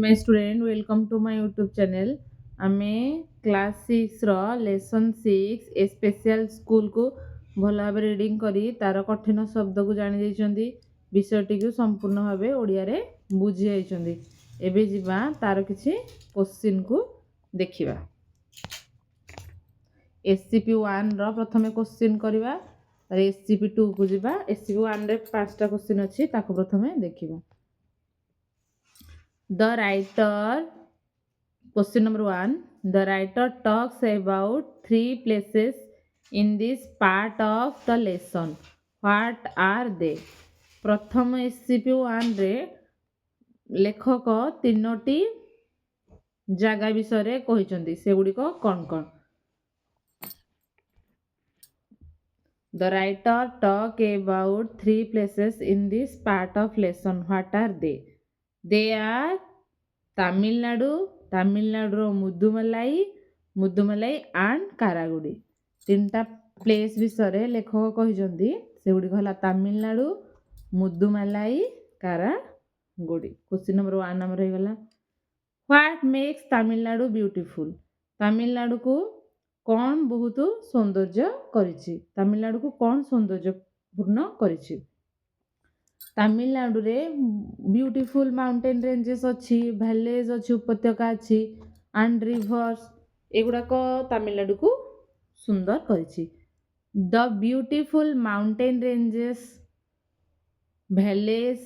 My student welcome to my YouTube channel. आमे class 6 रो lesson 6 a special school को भल भाव रीडिंग करी तार कठिन शब्द को जानी देइचंदी विषयटी को संपूर्ण भाव ओडिया रे बुझी जाइचंदी। एबे जिबा तार किछि क्वेश्चन को देखिबा। एससीपी 1 रो प्रथमे क्वेश्चन करबा और एससीपी 2 को जिबा। एससीपी 1 रे 5टा क्वेश्चन अछि ताको प्रथमे देखिबा। The writer, question number 1, the writer talks about 3 places in this part of the lesson. What are they? प्रथम एससीपी 1 रे लेखक 3टी जागा विषय कहिसंती सेगुडी को कौन। The writer talk about 3 places in this part of lesson. What are they? They are Tamil Nadu Mudumalai and Karagudi. 3ଟା place ବିଷୟରେ ଲେଖକ କହିଛନ୍ତି, ସେଗୁଡ଼ିକ ହେଲା ତାମିଲନାଡୁ, ମୁଦୁମାଲାଇ, କାରାଗୁଡ଼ି। କ୍ୱେଶ୍ଚିନ୍ ନମ୍ବର 1 ଆମର ହେଇଗଲା ହ୍ୱାଟ୍ ମେକ୍ସ ତାମିଲନାଡୁ ବ୍ୟୁଟିଫୁଲ୍? ତାମିଲନାଡୁକୁ କ'ଣ ବହୁତ ସୌନ୍ଦର୍ଯ୍ୟ କରିଛି? ତାମିଲନାଡୁକୁ କ'ଣ ସୌନ୍ଦର୍ଯ୍ୟପୂର୍ଣ୍ଣ କରିଛି? ତାମିଲନାଡୁରେ ବ୍ୟୁଟିଫୁଲ୍ ମାଉଣ୍ଟେନ୍ ରେଞ୍ଜେସ୍ ଅଛି, ଭ୍ୟାଲେଜ୍ ଅଛି, ଉପତ୍ୟକା ଅଛି ଆଣ୍ଡ ରିଭର୍ସ, ଏଗୁଡ଼ାକ ତାମିଲନାଡୁକୁ ସୁନ୍ଦର କରିଛି। The beautiful mountain ranges, valleys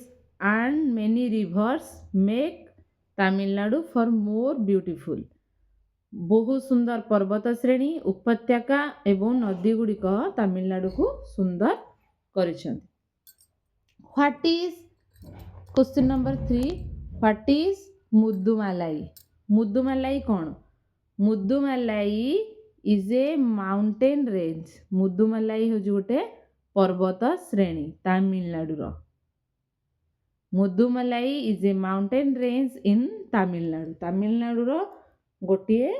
and many rivers make Tamil Nadu far more beautiful. ବହୁତ ସୁନ୍ଦର ପର୍ବତ ଶ୍ରେଣୀ, ଉପତ୍ୟକା ଏବଂ ନଦୀ ଗୁଡ଼ିକ ତାମିଲନାଡୁକୁ ସୁନ୍ଦର କରିଛନ୍ତି। What is, question number 3, what is Mudumalai? Mudumalai କ'ଣ? Mudumalai is a mountain range. Mudumalai ହେଉଛି ଗୋଟେ ପର୍ବତ ଶ୍ରେଣୀ ତାମିଲନାଡୁର। Mudumalai is a mountain range in Tamil Nadu. ତାମିଲନାଡୁର ଗୋଟିଏ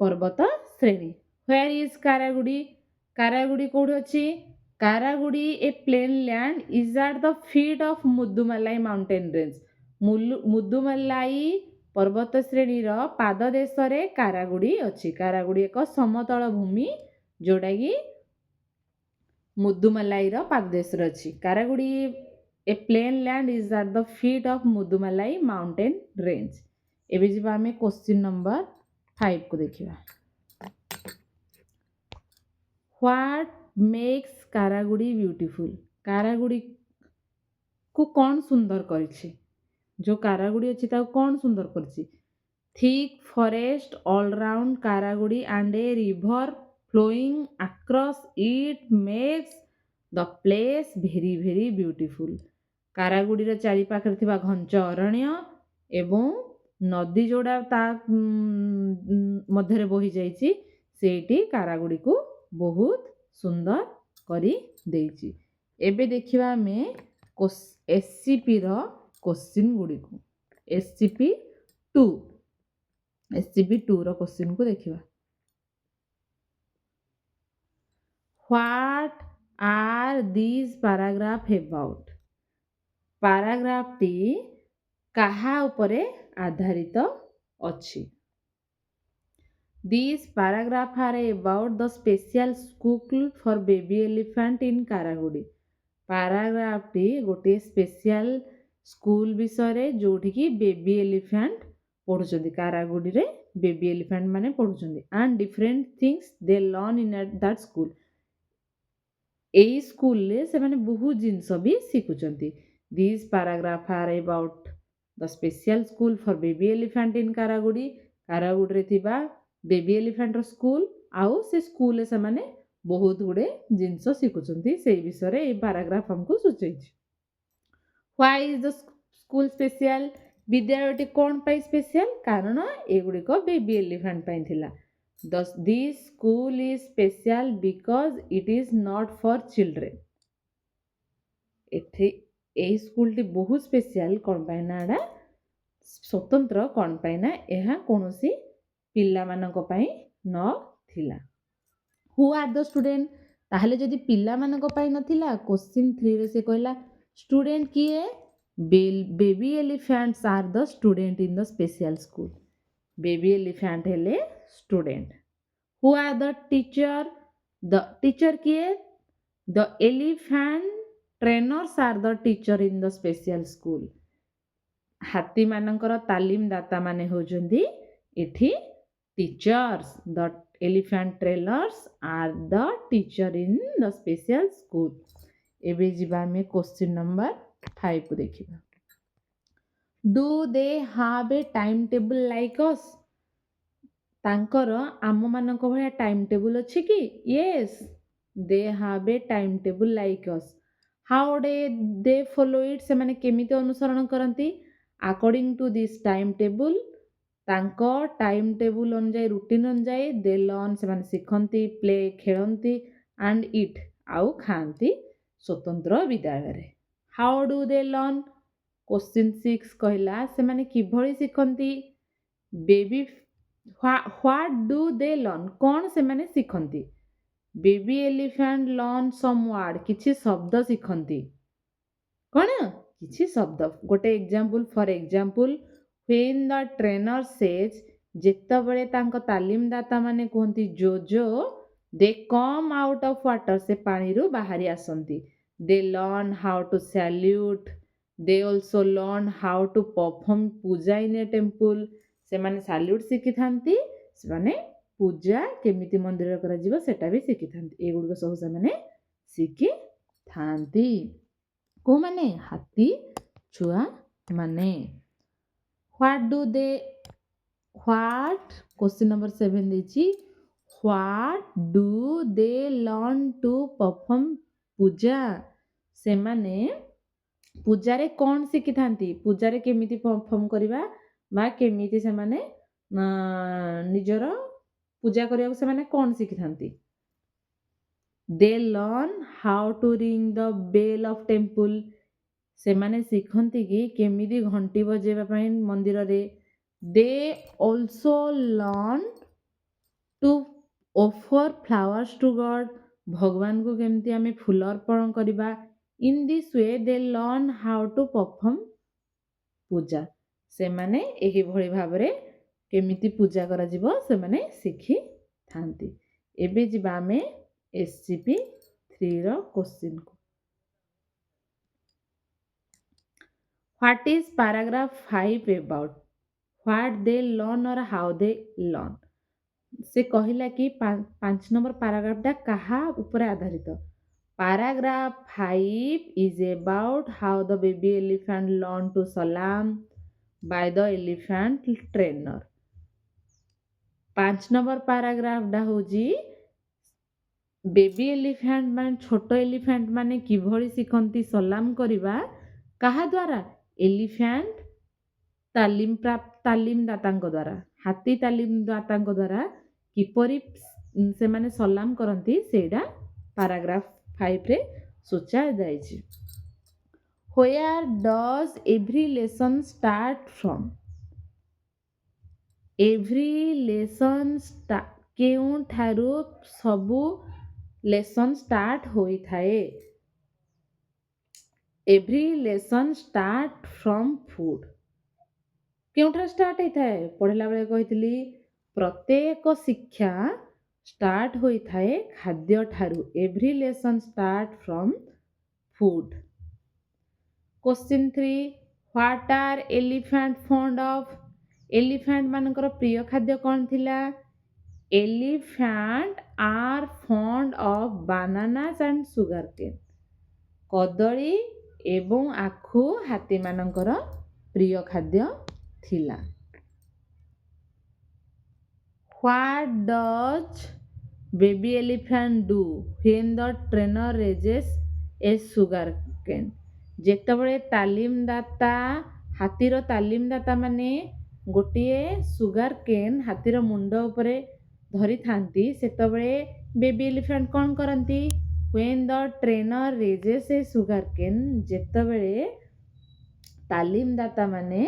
ପର୍ବତ ଶ୍ରେଣୀ। Where is କାରାଗୁଡ଼ି? କାରାଗୁଡ଼ି କୋଉଠି ଅଛି? Karagudi a plain land is at the foot of Mudumalai mountain range. Mudumalai ପର୍ବତ ଶ୍ରେଣୀର ପାଦ ଦେଶରେ କାରାଗୁଡ଼ି ଅଛି। କାରାଗୁଡ଼ି ଏକ ସମତଳ ଭୂମି ଯୋଉଟାକି ମୁଦୁମାଲାଇର ପାଦ ଦେଶରେ ଅଛି। Karagudi a plain land is at the foot of Mudumalai mountain range. ଏବେ ଯିବା ଆମେ କ୍ୱେଶ୍ଚିନ୍ ନମ୍ବର 5 କୁ ଦେଖିବା। What makes Karagudi beautiful? କାରାଗୁଡ଼ିକୁ କ'ଣ ସୁନ୍ଦର କରିଛି? ଯେଉଁ କାରାଗୁଡ଼ି ଅଛି ତାକୁ କ'ଣ ସୁନ୍ଦର କରିଛି? Thick forest all round Karagudi and a river flowing across it makes the place very very beautiful. କାରାଗୁଡ଼ିର ଚାରିପାଖରେ ଥିବା ଘଞ୍ଚ ଅରଣ୍ୟ ଏବଂ ନଦୀ ଯୋଉଟା ତା ମଧ୍ୟରେ ବୋହି ଯାଇଛି ସେଇଠି କାରାଗୁଡ଼ିକୁ ବହୁତ ସୁନ୍ଦର କରି ଦେଇଛି। ଏବେ ଦେଖିବା ଆମେ ଏସସିପିର କ୍ୱେଶ୍ଚିନ୍ ଗୁଡ଼ିକୁ। ଏସସିପି 2 ର କ୍ୱେଶ୍ଚିନ୍କୁ ଦେଖିବା। What are these paragraph about? ପାରାଗ୍ରାଫଟି କାହା ଉପରେ ଆଧାରିତ ଅଛି? These paragraphs are about the special school for baby elephant in କାରାଗୁଡ଼ି। ପାରାଗ୍ରାଫଟି ଗୋଟିଏ ସ୍ପେଶିଆଲ ସ୍କୁଲ ବିଷୟରେ ଯୋଉଠିକି ବେବି ଏଲିଫାଣ୍ଟ ପଢ଼ୁଛନ୍ତି। କାରାଗୁଡ଼ିରେ ବେବି ଏଲିଫାଣ୍ଟ ମାନେ ପଢ଼ୁଛନ୍ତି। And different things they learn in that school. ଏଇ ସ୍କୁଲରେ ସେମାନେ ବହୁତ ଜିନିଷ ବି ଶିଖୁଛନ୍ତି। These paragraphs are about the special school for baby elephant in କାରାଗୁଡ଼ି। କାରାଗୁଡ଼ିରେ ଥିବା ବେବି ଏଲିଫାଣ୍ଟର ସ୍କୁଲ ଆଉ ସେ ସ୍କୁଲରେ ସେମାନେ ବହୁତ ଗୁଡ଼େ ଜିନିଷ ଶିଖୁଛନ୍ତି ସେଇ ବିଷୟରେ ଏଇ ପାରାଗ୍ରାଫ ଆମକୁ ସୂଚେଇଛି। Why is the school special? ବିଦ୍ୟାଳୟଟି କ'ଣ ପାଇଁ ସ୍ପେଶିଆଲ? କାରଣ ଏଗୁଡ଼ିକ ବେବି ଏଲିଫାଣ୍ଟ ପାଇଁ ଥିଲା। This school is special because it is not for children. ଏଇ ସ୍କୁଲଟି ବହୁତ ସ୍ପେଶିଆଲ କ'ଣ ପାଇଁ ନା ଏଇଟା ସ୍ୱତନ୍ତ୍ର କ'ଣ ପାଇଁ ନା ଏହା କୌଣସି ପିଲାମାନଙ୍କ ପାଇଁ ନଥିଲା। ହୁ ଆର୍ ଦ ଷ୍ଟୁଡେଣ୍ଟ? ତାହେଲେ ଯଦି ପିଲାମାନଙ୍କ ପାଇଁ ନଥିଲା, କ୍ୱେଶ୍ଚିନ୍ 3ରେ ସେ କହିଲା ଷ୍ଟୁଡେଣ୍ଟ କିଏ? Baby elephants are the student in the special school. Baby elephant ହେଲେ student. Who are the teacher? The teacher କିଏ? The elephant trainers are the teacher in the special school. ହାତୀ ମାନଙ୍କର ତାଲିମ ଦାତା ମାନେ ହେଉଛନ୍ତି ଏଠି teachers. The elephant trainers are the teacher in the special school. ଏବେ ଯିବା ଆମେ question number 5 କୁ ଦେଖିବା. Do they have a timetable like us? ତାଙ୍କର ଆମମାନଙ୍କ ଭଳିଆ ଟାଇମ୍ ଟେବୁଲ୍ ଅଛି କି? Yes, they have a time table like us. How they follow it? ସେମାନେ କେମିତି ଅନୁସରଣ କରନ୍ତି? According to this time table, ତାଙ୍କ ଟାଇମ୍ ଟେବୁଲ୍ ଅନୁଯାୟୀ, ରୁଟିନ୍ ଅନୁଯାୟୀ ଦେ ଲର୍ନ, ସେମାନେ ଶିଖନ୍ତି, ପ୍ଲେ ଖେଳନ୍ତି, ଆଣ୍ଡ ଇଟ୍ ଆଉ ଖାଆନ୍ତି ସ୍ୱତନ୍ତ୍ର ବିଦ୍ୟାଳୟରେ. ହାଉ ଡୁ ଦେ ଲର୍ନ? କ୍ୱେଶ୍ଚିନ୍ 6 କହିଲା ସେମାନେ କିଭଳି ଶିଖନ୍ତି? Baby What do they learn? କ'ଣ ସେମାନେ ଶିଖନ୍ତି? ବେବି ଏଲିଫ୍ୟାଣ୍ଟ ଲର୍ନ ସମ୍ ୱାର୍ଡ, କିଛି ଶବ୍ଦ ଶିଖନ୍ତି. କ'ଣ? କିଛି ଶବ୍ଦ. ଗୋଟେ example, for example, when the trainer says, ଯେତେବେଳେ ତାଙ୍କ ତାଲିମଦାତା ମାନେ କୁହନ୍ତି Jojo, they come out of water, ସେ ପାଣିରୁ ବାହାରି ଆସନ୍ତି. They learn how to salute. They also learn how to perform Puja in a temple. ସେମାନେ ସାଲ୍ୟୁଟ୍ ଶିଖିଥାନ୍ତି, ସେମାନେ ପୂଜା କେମିତି ମନ୍ଦିରରେ କରାଯିବ ସେଟା ବି ଶିଖିଥାନ୍ତି. ଏଗୁଡ଼ିକ ସବୁ ସେମାନେ ଶିଖିଥାନ୍ତି. କୋଉମାନେ? ହାତୀ ଛୁଆ ମାନେ. ହ୍ୱାଟ୍ କ୍ୱେଶ୍ଚିନ୍ ନମ୍ବର 7 ଦେଇଛି. What do they learn to perform puja? ସେମାନେ ପୂଜାରେ କ'ଣ ଶିଖିଥାନ୍ତି? ପୂଜାରେ କେମିତି ପରଫର୍ମ କରିବା ବା କେମିତି ସେମାନେ ନିଜର ପୂଜା କରିବାକୁ ସେମାନେ କ'ଣ ଶିଖିଥାନ୍ତି? They learn how to ring the bell of temple. ସେମାନେ ଶିଖନ୍ତି କି କେମିତି ଘଣ୍ଟି ବଜେଇବା ପାଇଁ ମନ୍ଦିରରେ. They also learn to offer flowers to god. ଭଗବାନଙ୍କୁ କେମିତି ଆମେ ଫୁଲ ଅର୍ପଣ କରିବା. In this way they learn how to perform puja. ସେମାନେ ଏହିଭଳି ଭାବରେ କେମିତି ପୂଜା କରାଯିବ ସେମାନେ ଶିଖିଥାନ୍ତି. ଏବେ ଯିବା ଆମେ SCP 3ର କ୍ୱେଶ୍ଚିନ୍କୁ. What is paragraph 5 about? What they learn or how they learn? ସେ କହିଲା କି 5 ନମ୍ବର ପାରାଗ୍ରାଫଟା କାହା ଉପରେ ଆଧାରିତ? Paragraph 5 is about how the baby elephant learn to ସଲାମ by the elephant trainer. 5 number ପାରାଗ୍ରାଫଟା ହେଉଛି ବେବି ଏଲିଫ୍ୟାଣ୍ଟ ମାନେ, ଛୋଟ ଏଲିଫ୍ୟାଣ୍ଟ ମାନେ କିଭଳି ଶିଖନ୍ତି ସଲାମ କରିବା. କାହା ଦ୍ୱାରା? ଏଲିଫ୍ୟାଣ୍ଟ ତାଲିମଦାତାଙ୍କ ଦ୍ୱାରା. ହାତୀ ତାଲିମଦାତାଙ୍କ ଦ୍ୱାରା କିପରି ସେମାନେ ସଲାମ କରନ୍ତି ସେଇଟା paragraph 5ରେ ସୂଚାଯାଇଛି. Where does every lesson start from? Every lesson କେଉଁଠାରୁ ସବୁ ଲେସନ୍ ଷ୍ଟାର୍ଟ ହୋଇଥାଏ? Every lesson start from food. କେଉଁଠାରୁ ଷ୍ଟାର୍ଟ ହେଇଥାଏ? ପଢ଼ିଲା ବେଳେ କହିଥିଲି ପ୍ରତ୍ୟେକ ଶିକ୍ଷା ଷ୍ଟାର୍ଟ ହୋଇଥାଏ ଖାଦ୍ୟଠାରୁ. Every lesson start from food. Question 3. What are elephant fond of? Elephant ମାନଙ୍କର ପ୍ରିୟ ଖାଦ୍ୟ କ'ଣ ଥିଲା? Elephant are fond of bananas and sugar cane. କଦଳୀ ଏବଂ ଆଖୁ ହାତୀମାନଙ୍କର ପ୍ରିୟ ଖାଦ୍ୟ ଥିଲା. What does baby elephant do when the trainer raises a sugar cane? ଯେତେବେଳେ ହାତୀର ତାଲିମଦାତା ମାନେ ଗୋଟିଏ ସୁଗାର କେନ୍ ହାତୀର ମୁଣ୍ଡ ଉପରେ ଧରିଥାନ୍ତି ସେତେବେଳେ ବେବି ଏଲିଫ୍ୟାଣ୍ଟ କ'ଣ କରନ୍ତି? When the trainer raises a sugar cane, ଯେତେବେଳେ ତାଲିମଦାତା ମାନେ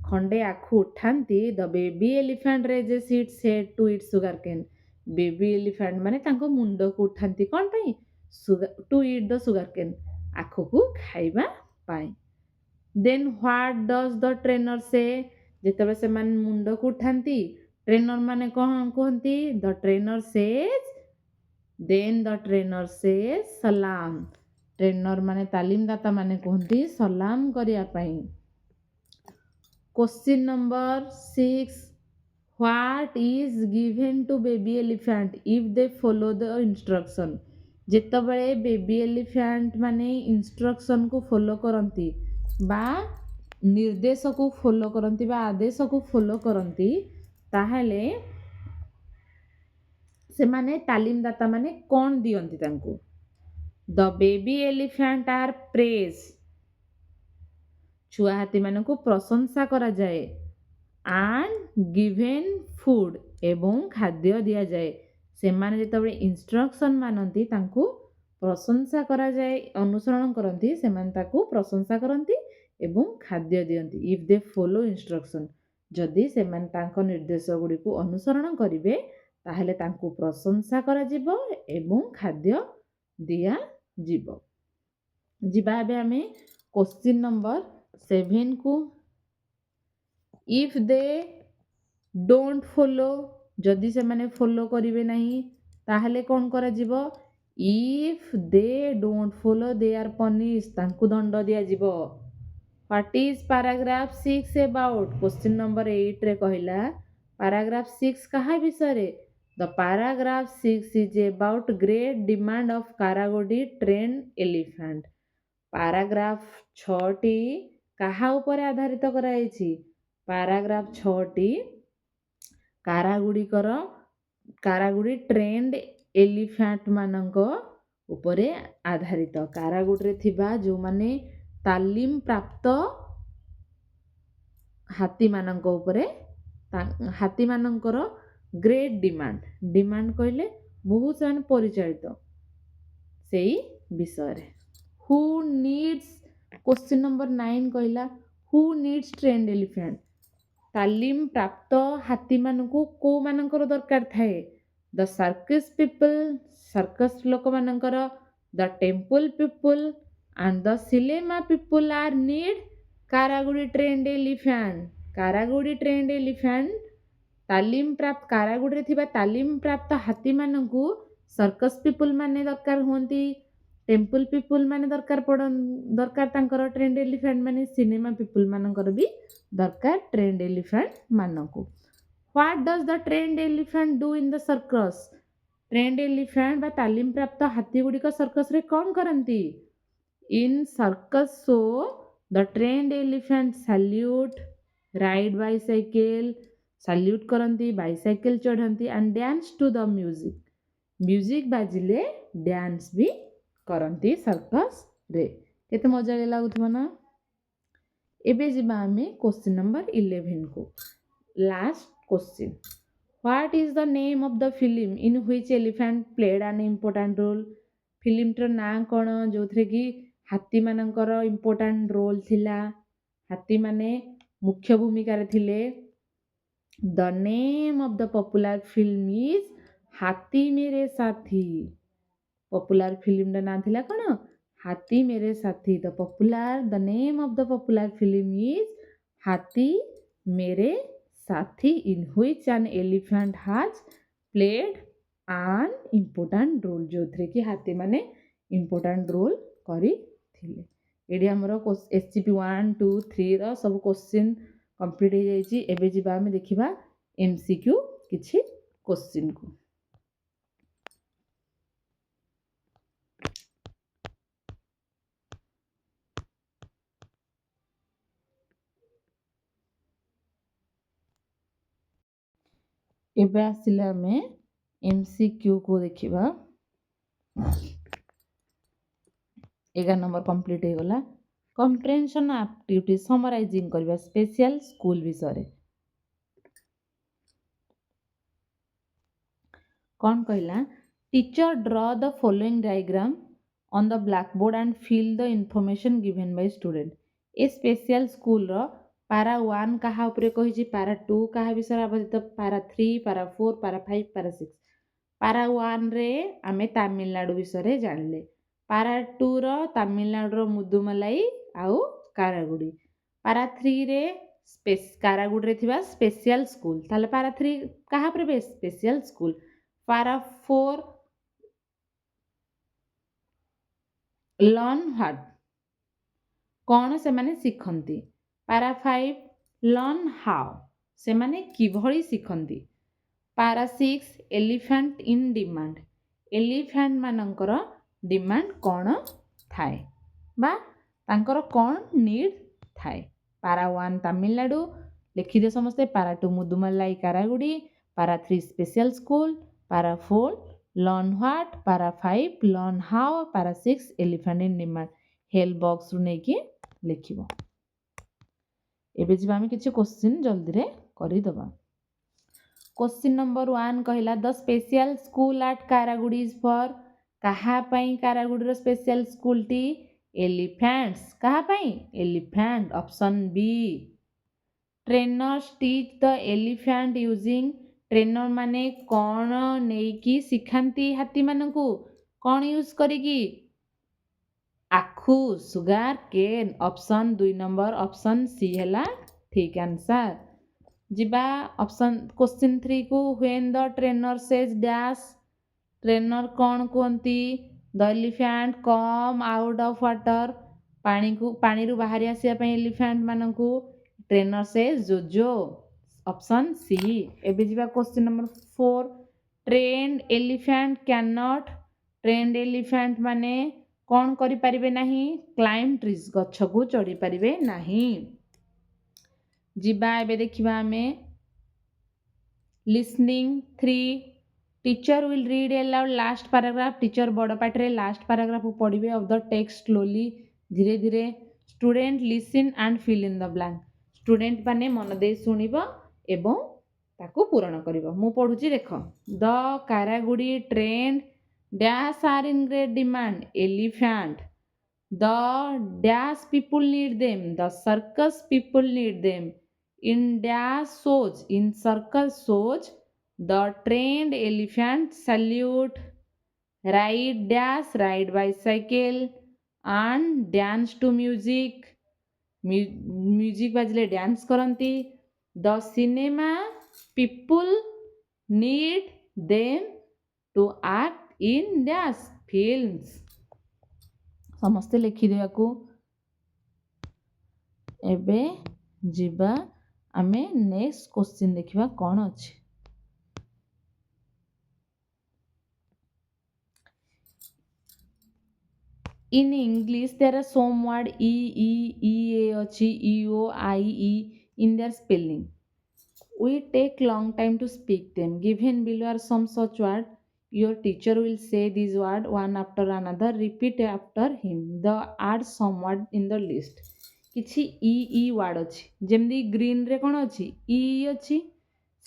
ଖଣ୍ଡେ ଆଖୁ ଉଠାନ୍ତି, the baby elephant raises its head to eat sugar cane. Baby elephant ମାନେ ତାଙ୍କ ମୁଣ୍ଡକୁ ଉଠାନ୍ତି କ'ଣ ପାଇଁ? to eat the sugar cane, ଆଖୁକୁ ଖାଇବା ପାଇଁ. Then what does the trainer say, ଯେତେବେଳେ ସେମାନେ ମୁଣ୍ଡକୁ ଉଠାନ୍ତି ଟ୍ରେନର୍ ମାନେ କ'ଣ କୁହନ୍ତି? The trainer says, then the trainer says ସଲାମ୍। ଟ୍ରେନର୍ ମାନେ ତାଲିମଦାତା ମାନେ କୁହନ୍ତି ସଲାମ କରିବା ପାଇଁ। Question number 6, what is given to baby elephant if they follow the instruction? ଯେତେବେଳେ ବେବି ଏଲିଫ୍ୟାଣ୍ଟ ମାନେ ଇନଷ୍ଟ୍ରକ୍ସନକୁ ଫଲୋ କରନ୍ତି ବା ନିର୍ଦ୍ଦେଶକୁ ଫଲୋ କରନ୍ତି ବା ଆଦେଶକୁ ଫଲୋ କରନ୍ତି, ତାହେଲେ ସେମାନେ ତାଲିମଦାତା ମାନେ କ'ଣ ଦିଅନ୍ତି ତାଙ୍କୁ? ଦ ବେବି ଏଲିଫ୍ୟାଣ୍ଟ ଆର୍ ପ୍ରେଜ୍, ଛୁଆ ହାତୀମାନଙ୍କୁ ପ୍ରଶଂସା କରାଯାଏ। ଆଣ୍ଡ ଗିଭେନ୍ ଫୁଡ୍, ଏବଂ ଖାଦ୍ୟ ଦିଆଯାଏ। ସେମାନେ ଯେତେବେଳେ ଇନଷ୍ଟ୍ରକ୍ସନ୍ ମାନନ୍ତି ତାଙ୍କୁ ପ୍ରଶଂସା କରାଯାଏ, ଅନୁସରଣ କରନ୍ତି, ସେମାନେ ତାକୁ ପ୍ରଶଂସା କରନ୍ତି ଏବଂ ଖାଦ୍ୟ ଦିଅନ୍ତି। ଇଫ୍ ଦେ ଫଲୋ ଇନଷ୍ଟ୍ରକ୍ସନ୍, ଯଦି ସେମାନେ ତାଙ୍କ ନିର୍ଦ୍ଦେଶ ଗୁଡ଼ିକୁ ଅନୁସରଣ କରିବେ ତାହେଲେ ତାଙ୍କୁ ପ୍ରଶଂସା କରାଯିବ ଏବଂ ଖାଦ୍ୟ ଦିଆଯିବ। ଯିବା ଏବେ ଆମେ କ୍ୱେଶ୍ଚିନ୍ ନମ୍ବର 7କୁ। ଇଫ୍ ଦେ ଡୋଣ୍ଟ ଫଲୋ, ଯଦି ସେମାନେ ଫଲୋ କରିବେ ନାହିଁ ତାହେଲେ କ'ଣ କରାଯିବ? If they don't follow they are punish, ତାଙ୍କୁ ଦଣ୍ଡ ଦିଆଯିବ। What is paragraph 6 about? Question number 8ରେ କହିଲା ପାରାଗ୍ରାଫ୍ 6 କାହା ବିଷୟରେ? The paragraph 6 is about great demand of Karagudi trained elephant. Paragraph 6ଟି କାହା ଉପରେ ଆଧାରିତ କରାଯାଇଛି? ପାରାଗ୍ରାଫ୍ 6ଟି କାରାଗୁଡ଼ି ଟ୍ରେନ୍ଡ ଏଲିଫ୍ୟାଣ୍ଟ ମାନଙ୍କ ଉପରେ ଆଧାରିତ। କାରାଗୁଡ଼ିରେ ଥିବା ଯେଉଁମାନେ ତାଲିମ ପ୍ରାପ୍ତ ହାତୀମାନଙ୍କ ଉପରେ, ହାତୀମାନଙ୍କର ଗ୍ରେଟ୍ ଡିମାଣ୍ଡ କହିଲେ ବହୁତ ସେମାନେ ପରିଚାଳିତ, ସେଇ ବିଷୟରେ। ହୁ ନିଡ୍ସ, କ୍ୱେଶ୍ଚିନ୍ ନମ୍ବର 9 କହିଲା ହୁ ନିଡ୍ସ ଟ୍ରେନ୍ଡ ଏଲିଫ୍ୟାଣ୍ଟ? ତାଲିମ ପ୍ରାପ୍ତ ହାତୀମାନଙ୍କୁ କୋଉମାନଙ୍କର ଦରକାର ଥାଏ? ଦ ସର୍କସ୍ ପିପଲ୍, ସର୍କସ୍ ଲୋକମାନଙ୍କର। The temple people and the cinema people are need Karagudi trained elephant. Karagudi trained elephant କାରାଗୁଡ଼ିରେ ଥିବା ତାଲିମ ପ୍ରାପ୍ତ ହାତୀମାନଙ୍କୁ ସର୍କସ୍ ପିପଲ୍ ମାନେ ଦରକାର ହୁଅନ୍ତି, ଟେମ୍ପଲ୍ ପିପଲ୍ ମାନେ ଦରକାର ତାଙ୍କର ଟ୍ରେନ୍ଡ ଏଲିଫ୍ୟାଣ୍ଟ ମାନେ, ସିନେମା ପିପଲ୍ ମାନଙ୍କର ବି ଦରକାର ଟ୍ରେନ୍ଡ ଏଲିଫ୍ୟାଣ୍ଟ ମାନଙ୍କୁ। What does the trained elephant do in the circus? Trained elephant ବା ତାଲିମ ପ୍ରାପ୍ତ ହାତୀ ଗୁଡ଼ିକ ସର୍କସରେ କ'ଣ କରନ୍ତି? In circus show the trained elephant salute, ride bicycle, salute କରନ୍ତି, ବାଇସାଇକେଲ ଚଢ଼ନ୍ତି, and dance to the music. Music ବାଜିଲେ ଡ୍ୟାନ୍ସ ବି କରନ୍ତି ସର୍କସରେ। କେତେ ମଜା ଲାଗୁଥିବ ନା? ଏବେ ଯିବା ଆମେ କ୍ୱେଶ୍ଚିନ୍ ନମ୍ବର 11କୁ। Last question, what is the name of the film in which elephant played ଆନ୍ ଇମ୍ପୋର୍ଟାଣ୍ଟ ରୋଲ୍? ଫିଲ୍ମଟିର ନାଁ କ'ଣ ଯେଉଁଥିରେ କି ହାତୀମାନଙ୍କର ଇମ୍ପୋର୍ଟାଣ୍ଟ ରୋଲ୍ ଥିଲା, ହାତୀମାନେ ମୁଖ୍ୟ ଭୂମିକାରେ ଥିଲେ? The name of the popular film is ହାତୀ ମେରେ ସାଥୀ। ପପୁଲାର ଫିଲ୍ମର ନାଁ ଥିଲା କ'ଣ? ହାତୀ ମେରେ ସାଥୀ। The name of the popular film is ହାତୀ ମେରେ ସାଥୀ, ଇନ୍ ହ୍ୱିଚ୍ ଆନ୍ ଏଲିଫ୍ୟାଣ୍ଟ ହାଜ୍ ପ୍ଲେଡ୍ ଆନ୍ ଇମ୍ପୋର୍ଟାଣ୍ଟ ରୋଲ୍, ଯେଉଁଥିରେ କି ହାତୀମାନେ ଇମ୍ପୋର୍ଟାଣ୍ଟ ରୋଲ୍ କରିଥିଲେ। ଏଠି ଆମର SCP 1, 2, 3ର ସବୁ କ୍ୱେଶ୍ଚିନ୍ କମ୍ପ୍ଲିଟ୍ ହେଇଯାଇଛି। ଏବେ ଯିବା ଆମେ ଦେଖିବା MCQ କିଛି କ୍ୱେଶ୍ଚିନ୍କୁ। ଏବେ ଆସିଲେ ଆମେ MCQକୁ ଦେଖିବା। 11 ନମ୍ବର କମ୍ପ୍ଲିଟ୍ ହେଇଗଲା। କମ୍ପ୍ରେhension ଆକ୍ଟିଭିଟି ସମରାଇଜିଂ କରିବା ସ୍ପେଶିଆଲ ସ୍କୁଲ ବିଷୟରେ। କ'ଣ କହିଲା? Teacher draw the following diagram on the blackboard and fill the information given by student. A special ସ୍କୁଲର ପାରା 1 କାହା ଉପରେ କହିଛି, ପାରା 2 କାହା ବିଷୟରେ ଆବଦ୍ଧିତ, ପାରା 3, ପାରା 4, ପାରା 5, ପାରା 6। ପାରା 1ରେ ଆମେ ତାମିଲନାଡୁ ବିଷୟରେ ଜାଣିଲେ। ପାରା 2ର ତାମିଲନାଡୁର ମୁଦୁମଲାଇ ଆଉ କାରାଗୁଡ଼ି। पारा 3 रे कारागुड़ रे थिबा स्पेशल स्कूल ताले पारा 3 कहा पर बेस स्पेशल स्कूल पारा 4 लर्न व्हाट कौन से माने शिखंती पारा 5 लर्न हाउ से माने किभଳି शिखंती पारा 6 एलिफेंट इन डिमांड एलिफेंट मानकर डिमांड कौन थाए बा तांकर कौन नीड थाए पारा 1 तमिलनाडु लिखिदे समस्ते पारा 2 मुदुमलाई कारागुड़ी पारा 3 स्पेशल स्कूल पारा 4 लर्न व्हाट पारा 5 लर्न हाउ पारा 6 elephant in demand help box रु नेकी लिखिबो एबे जिबा हम किछि क्वेश्चन जल्दी रे करि दबा क्वेश्चन नंबर 1 कहला the special school at Karagudi is for कहा पई कारागुड़ी रो स्पेशल स्कूल टी एलिफेंट्स कहा पई elephant option B trainers teach the elephant using trainer माने कौन नेकी सिखांती हाथी मानकू कौन यूज करिकी आखु सुगार केन ऑप्शन 2 नंबर ऑप्शन सी हैला ठीक आंसर जिबा ऑप्शन क्वेश्चन 3 को when the trainer says dash trainer कौन कहती the elephant come out of water पानी को पानी रु बाहरी आसिया पई एलिफेंट मानकू ट्रेनर सेज जोजो ऑप्शन सी एबे जिबा question number 4 trained elephant can not trained elephant माने कौन करि परिबे नाही क्लाइम ट्रीज गछ को चढ़ी परिबे नाही जिबा एबे देखिबा हमें listening 3 teacher will read aloud last paragraph teacher बड़ पाठरे लास्ट पैराग्राफ को पढ़िबे ऑफ द टेक्स्ट स्लोली धीरे धीरे student listen and fill in the blank student माने मन दे सुनिबो एवं ताको पूरण करिबो मु पढुची देख the Karagudi train dash are in great demand elephant the dash people need them the circus people need them in dash shows in circle shows the trained elephant salute ride dash ride bicycle and dance to music music bajle dance karanti the cinema people need them to act in dash films ସମସ୍ତେ ଲେଖିଦେବାକୁ ଏବେ ଯିବା आमे next question देखिबा कोन अछि in English there are some word E A अछि E O I E in their spelling we take long time to speak them given below are some such word your teacher will say these word one after another repeat after him the add some word in the list किछि ई word अछि जेमदी green रे कोन अछि ई अछि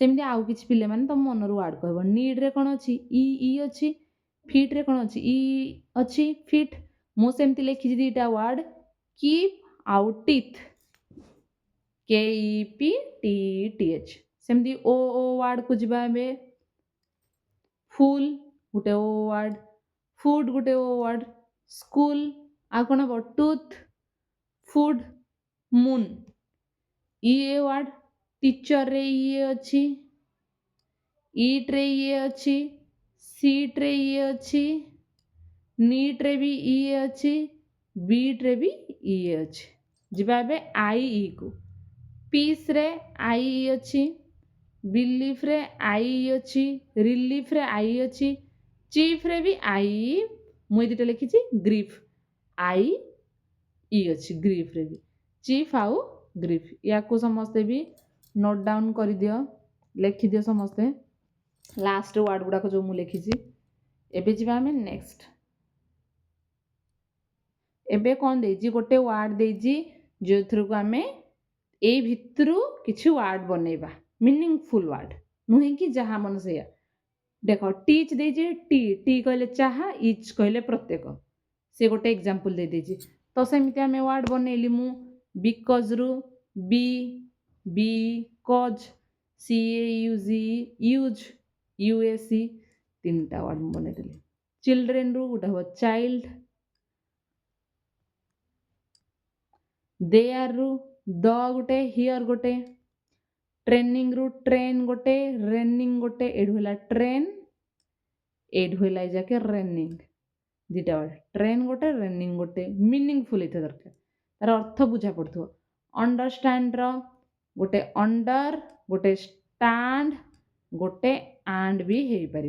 सेमदी आउ किछि पिले माने तम मन रो वर्ड कहबो नीड रे कोन अछि ई अछि फिट रे कोन अछि ई अछि फिट मु सेमती लेखि दिटा word keep out teeth K E P T T H सेमदी ओ वर्ड को जिबा बे फुल गुटे ओ वर्ड फूड गुटे ओ वर्ड स्कूल आ कोन हबो टूथ फूड मून ये वर्ड टीचर रे ये अछि ईट रे ये अछि सीट रे ये अछि नीट रे भी ये अछि बीट रे भी ये अछि जिबा बे आई ई को पीस रे आई ई अछि बिलीफ रे आई अछि रिलीफ रे आई अछि चीफ रे भी आई मुई दिटा लिखिछि ग्रीफ आई ई अछि ग्रीफ रे भी चीफ आउ ग्रीफ या को समस्ते भी नोट डाउन करि दियो लिखि दियो समस्ते लास्ट वर्ड गुडा को जो मु लिखिछि एबे जिबा हमें नेक्स्ट एबे कोन देजी गोटे वर्ड देजी जो थ्रू को हमें ए भितरु किछि वर्ड बनेबा मीनिंगफुल वर्ड नुहे कि जहा मन से देखो टीच देजे टी टी कहले चाहा इच कहले प्रत्येक से गोटे एग्जांपल दे देजी तो सेमिति हमें वर्ड बनेली मु बिकॉज रु be cause C A U जी यूज यू ए सी तीनटा वर्ड बने देली चिल्ड्रेन रु गोटे हो चाइल्ड दे आर रु द गोटे हियर गोटे ट्रेनिंग रु ट्रेन गोटे रेनिंग गोटे एठू होला ट्रेन एठू होला जाके रेनिंग दुटा वर्ड ट्रेन गोटे रेनिंग गोटे मीनिंगफुल होता दरकार तार अर्थ बुझा पड़ो अंडरस्टैंड गोटे अंडर गोटे स्टैंड गोटे एंड भी हो पार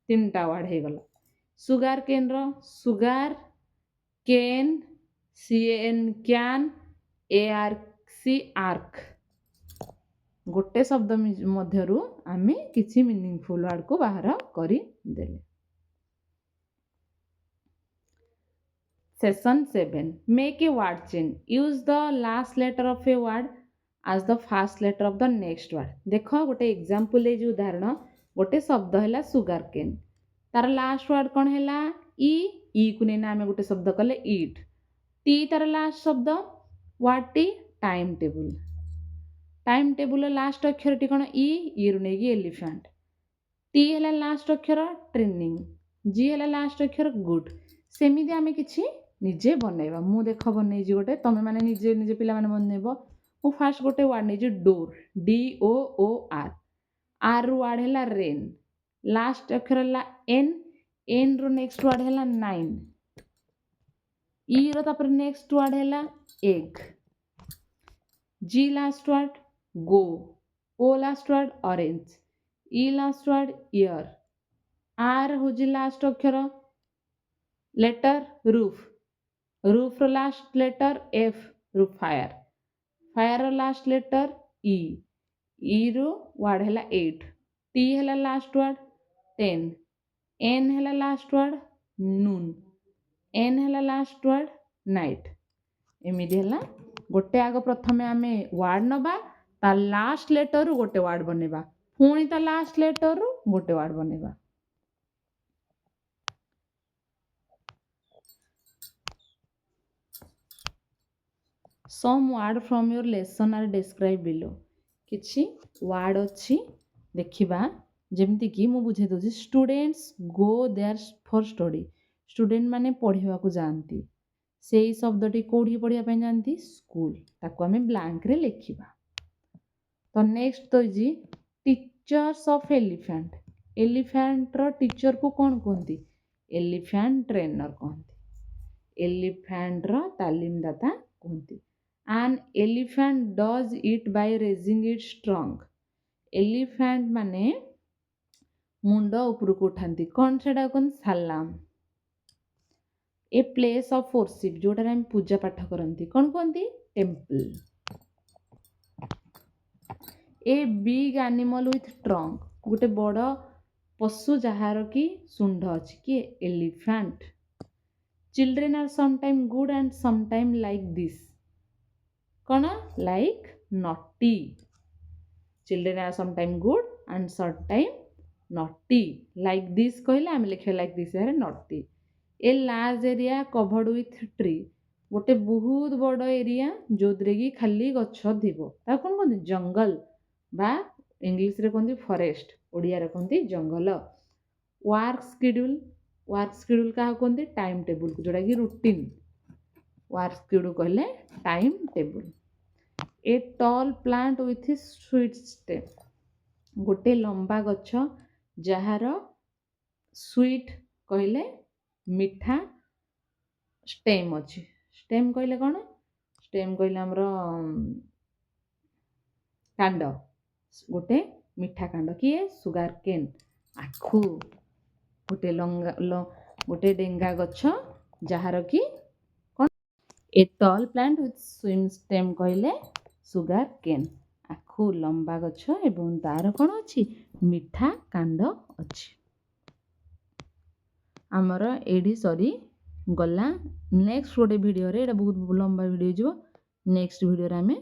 तीनटा वर्ड हो गला sugar cane sugar cane CAN can ARC arc गोटे शब्द मध्यरु आमे किछि मीनिंगफुल वर्ड को बाहर करी देले। Session 7 Make a word chain. Use the last letter of a word as the first letter of the next word. देखो गोटे एग्जांपल ले जो उदाहरण गोटे शब्द हैला सुगर केन तार लास्ट वर्ड कौन हैला ई को नेना आमे गोटे शब्द कले ईट टी तार लास्ट शब्द word T time table last अक्षर टी कौन ई रु नेगी एलिफेंट टी हैला लास्ट अक्षर ट्रेनिंग जी हैला लास्ट अक्षर गुड सेमिति आमे किछि निजे बनैबा मु देख बनै जी गोटे तमे माने निजे निजे पिला माने बनैबो मु फास्ट गोटे वर्ड नै जी डोर DOOR आर वर्ड हैला रेन लास्ट अक्षर हैला एन रो नेक्स्ट वर्ड हैला 9 ई रो तापर नेक्स्ट वर्ड हैला egg G last word go O last word orange E last word ear R हो जी लास्ट अक्षर लेटर रूफ रो लास्ट लेटर F रू फायर रो लास्ट लेटर ई रो वर्ड हैला 8 टी हैला लास्ट वर्ड 10 एन हैला लास्ट वर्ड नून एन हैला लास्ट वर्ड नाइट एमिति हैला गोटे आग प्रथमे आमे वर्ड नबा ता लास्ट लेटर रू गोटे वर्ड बनेबा पुणी ता लास्ट लेटर रू गोटे वर्ड बनेबा। Some word from your lesson are described below. किछि वर्ड अच्छी देखिबा जेमति कि मु बुझे दोछि students go there for study student माने पढ़िबा को जानती सेही शब्दटी कोठी पढ़िया पय जानती स्कूल ताको हमें ब्लैंक रे लिखिबा। तो नेक्स्ट तो जी टीचर्स ऑफ एलिफेंट एलिफेंट रो टीचर को कौन कहती एलिफेंट ट्रेनर कहती एलिफेंट रो तालीमदाता कहती an elephant does it by raising its trunk elephant माने मुंड ऊपर को उठाती कौन सेटा कौन सालाम ए प्लेस ऑफ वर्शिप जोटा हम पूजा पाठ करती कौन कहती temple a big animal with trunk गोटे बड़ पशु जार की सुंड अच्छी कि elephant children are sometime good and sometime like this कौन like naughty children are sometime good and sometime naughty like this कहले आम लिखे लाइक दिस यार naughty a large area covered with tree गोटे बहुत बड़ एरिया जो कि खाली गछ थिबो ता कोन कहते जंगल बा इंग्लिश रे कहते फॉरेस्ट ओडिया रे कहते जंगल वर्क शेड्यूल का कहते टाइम टेबल जोटा कि रूटीन वर्क शेड्यूल कहले time table a tall plant with sweet stem गोटे लंबा गछ जार स्वीट कहले मिठा स्टेम अच्छी स्टेम कहले कौन स्टेम कहले हमर कांड गोटे मिठा कांड किए सुगार केन आखु गोटे गोटे डेंगा गछ जार कि कौन a tall plant with swim stem कहले सुगार केन आखु लंबा गछ एवं तार कौन अच्छी मिठा कांड अच्छी आमर एडी सरी गला नेक्स्ट गोटे वीडियो रे एटा बहुत लंबा वीडियो जो नेक्स्ट वीडियो रे आमे